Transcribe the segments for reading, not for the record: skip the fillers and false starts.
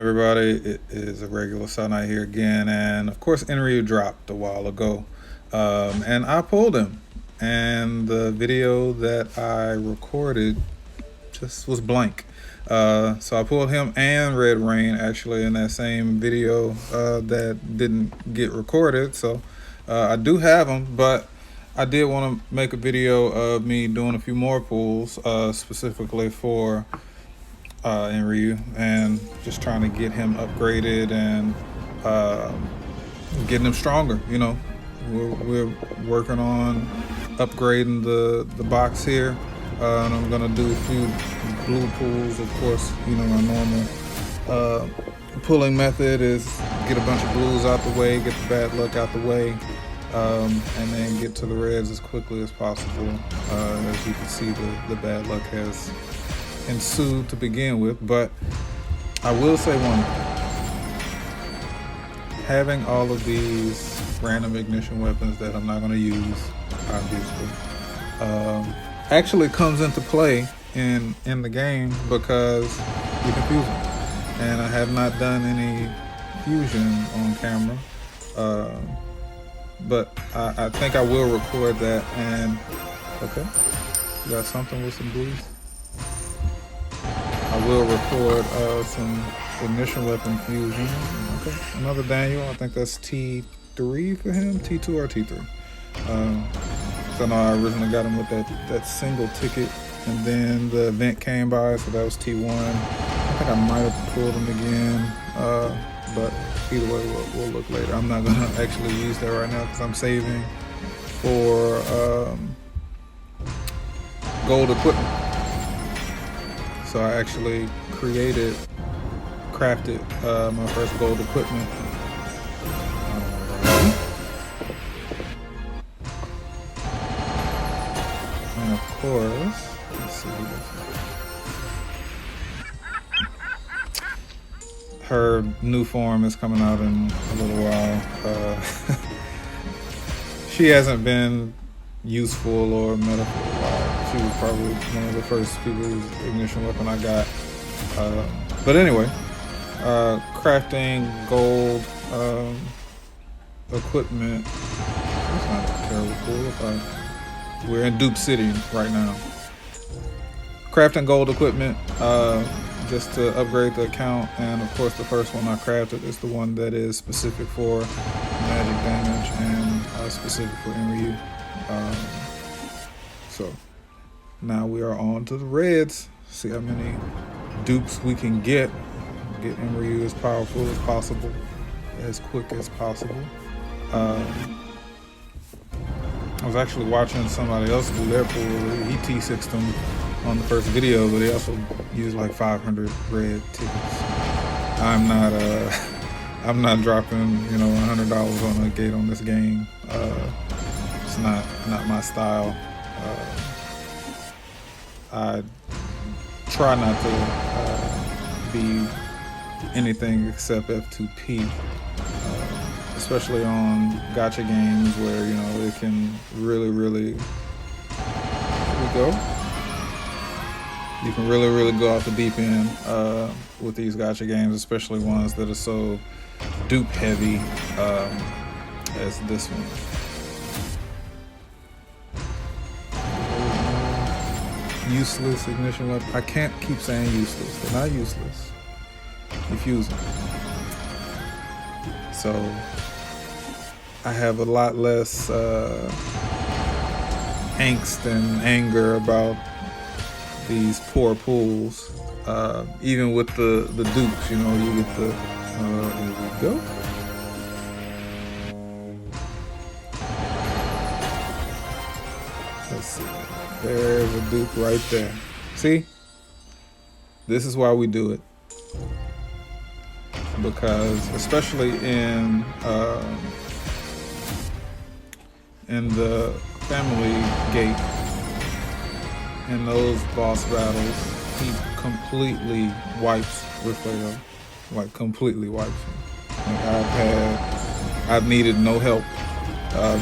Everybody, it is Irregular Night here again, and of course Enryu dropped a while ago, and I pulled him, and the video that I recorded just was blank. So I pulled him and Red Rain actually in that same video that didn't get recorded. So I do have them, but I did want to make a video of me doing a few more pulls specifically for Enryu, and just trying to get him upgraded and getting him stronger. You know, we're working on upgrading the box here, and I'm gonna do a few blue pulls. Of course, you know, my normal pulling method is get a bunch of blues out the way, get the bad luck out the way, and then get to the reds as quickly as possible. As you can see, the bad luck has ensued to begin with, but I will say one thing. Having all of these random ignition weapons that I'm not going to use, obviously, actually comes into play in the game because you can fuse them. And I have not done any fusion on camera, but I think I will record that. And okay, you got something with some blues? I will record some ignition weapon fusion. Okay, another Daniel. I think that's T3 for him, T2 or T3. So I know I originally got him with that single ticket, and then the event came by, so that was T1. I think I might have pulled him again, but either way, we'll look later. I'm not gonna actually use that right now because I'm saving for gold equipment. So I actually crafted my first gold equipment. And of course, let's see. Her new form is coming out in a little while. She hasn't been useful or meta for a while. She was probably one of the first people's ignition weapon I got. But anyway, crafting gold equipment. That's not terribly cool. We're in Dupe City right now. Crafting gold equipment just to upgrade the account, and of course the first one I crafted is the one that is specific for magic damage and specific for Enryu. So now we are on to the reds. See how many dupes we can get Enryu as powerful as possible, as quick as possible. I was actually watching somebody else do their pull. He T6'd them on the first video, but he also used like 500 red tickets. I'm not dropping, you know, $100 on a gate on this game. It's not my style. I try not to be anything except F2P, especially on gacha games where, you know, it can really, here we go. You can really go off the deep end with these gacha games, especially ones that are so dupe heavy as this one. Useless ignition weapon. I can't keep saying useless. They're not useless. You fuse them. So I have a lot less angst and anger about these poor pulls. Even with the dupes, you know, you get the here we go. Let's see. There's a dupe right there. See? This is why we do it. Because especially in the family gate, in those boss battles, he completely wipes Raphael. Like completely wipes him. Like I've needed no help.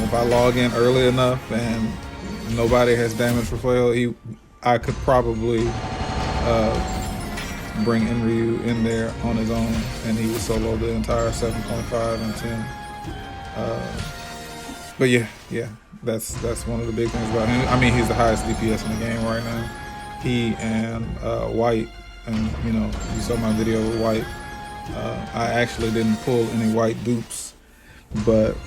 If I log in early enough and nobody has damaged Raphael, I could probably bring Enryu in there on his own, and he would solo the entire 7.5 and 10. But yeah, that's one of the big things about him. I mean, he's the highest DPS in the game right now. He and White, and you saw my video with White. I actually didn't pull any White dupes, but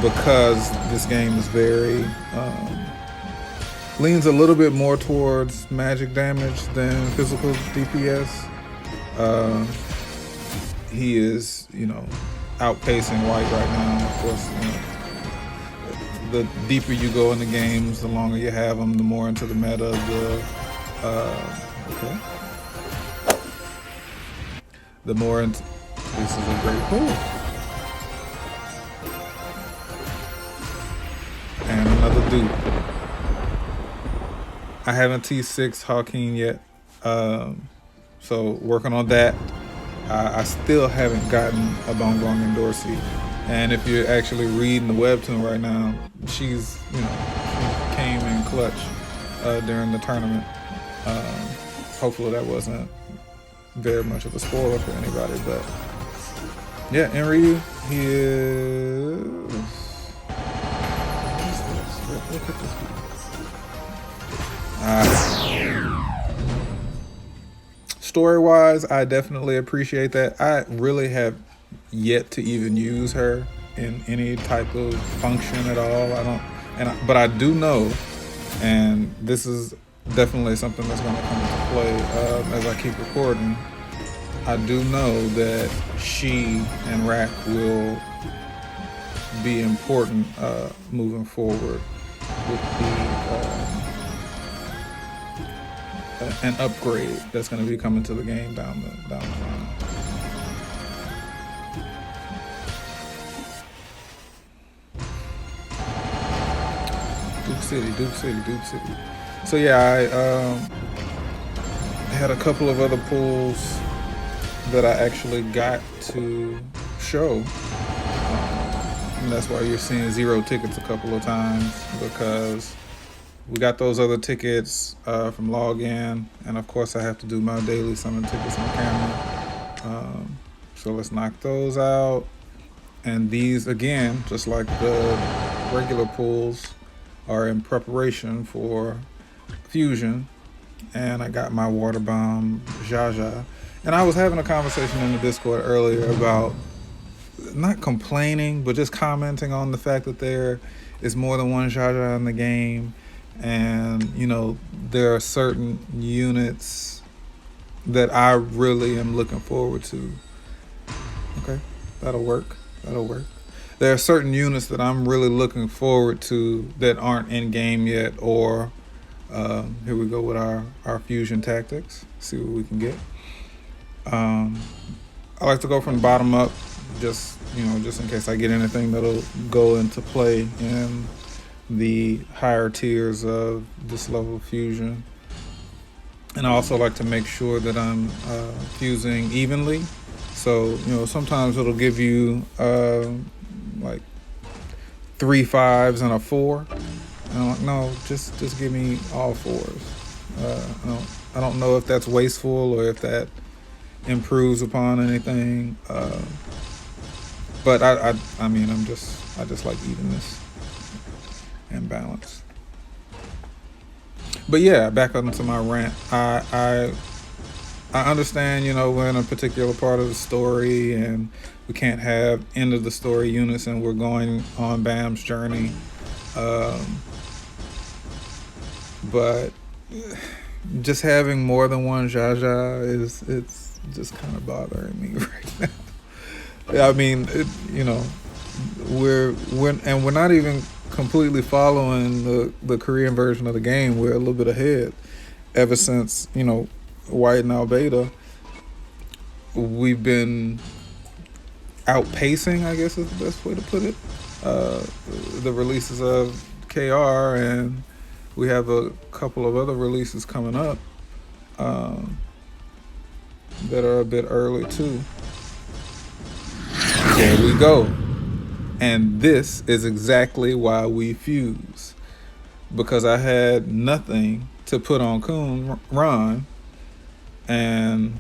because this game is very leans a little bit more towards magic damage than physical DPS, he is outpacing White right now. Of course, the deeper you go in the games, the longer you have them, the more into the meta the more into, this is a great pull. And another dupe. I haven't T6 Hawking yet, so working on that. I still haven't gotten a Bongbong and Dorsey, and if you're actually reading the webtoon right now, she's she came in clutch during the tournament. Hopefully that wasn't very much of a spoiler for anybody, but yeah, Enryu, he is. Look at this. Story-wise, I definitely appreciate that. I really have yet to even use her in any type of function at all. But I do know, and this is definitely something that's going to come into play as I keep recording. I do know that she and Rack will be important moving forward with an upgrade that's going to be coming to the game down the line. Dupe City. So yeah, I had a couple of other pulls that I actually got to show. And that's why you're seeing 0 tickets a couple of times, because we got those other tickets from login, and of course I have to do my daily summon tickets on camera. So let's knock those out. And these, again, just like the regular pulls, are in preparation for fusion. And I got my water bomb Jahad. And I was having a conversation in the Discord earlier about not complaining, but just commenting on the fact that there is more than one Jahad in the game. And, there are certain units that I really am looking forward to. Okay, that'll work. There are certain units that I'm really looking forward to that aren't in game yet, or here we go with our fusion tactics. See what we can get. I like to go from the bottom up, just in case I get anything that'll go into play in the higher tiers of this level of fusion. And I also like to make sure that I'm fusing evenly. So, sometimes it'll give you like 3 5s and a 4. And I'm like, no, just give me all 4s. I don't know if that's wasteful or if that improves upon anything. But I just like evenness and balance. But yeah, back onto my rant. I understand, we're in a particular part of the story and we can't have end of the story units and we're going on Bam's journey. But just having more than one Jahad it's just kind of bothering me right now. I mean, we're not even completely following the Korean version of the game. We're a little bit ahead. Ever since, White and Albeta, we've been outpacing, I guess is the best way to put it, the releases of KR, and we have a couple of other releases coming up that are a bit early too. There we go. And this is exactly why we fuse. Because I had nothing to put on Kun Ron, and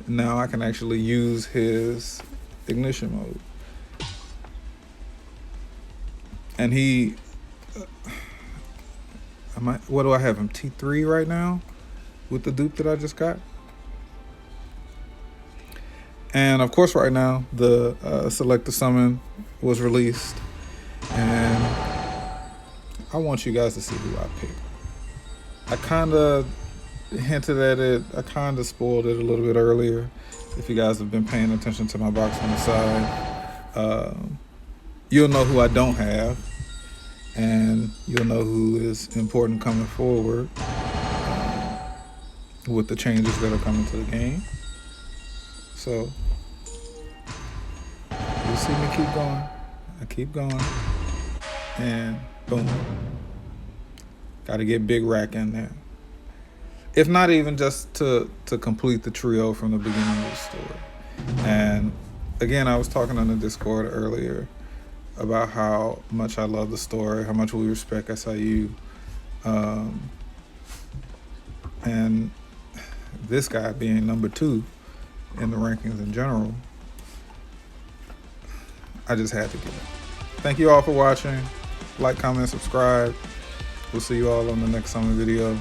now I can actually use his ignition mode. And he, what do I have him? T3 right now with the dupe that I just got. And of course right now the selector summon was released, and I want you guys to see who I picked. I kind of hinted at it, I kind of spoiled it a little bit earlier. If you guys have been paying attention to my box on the side, you'll know who I don't have, and you'll know who is important coming forward with the changes that are coming to the game. So you'll see me keep going. I keep going, and boom, got to get big rack in there. If not even just to complete the trio from the beginning of the story. And again, I was talking on the Discord earlier about how much I love the story, how much we respect SIU, and this guy being number 2 in the rankings in general, I just had to get it. Thank you all for watching. Like, comment, subscribe. We'll see you all on the next summer video.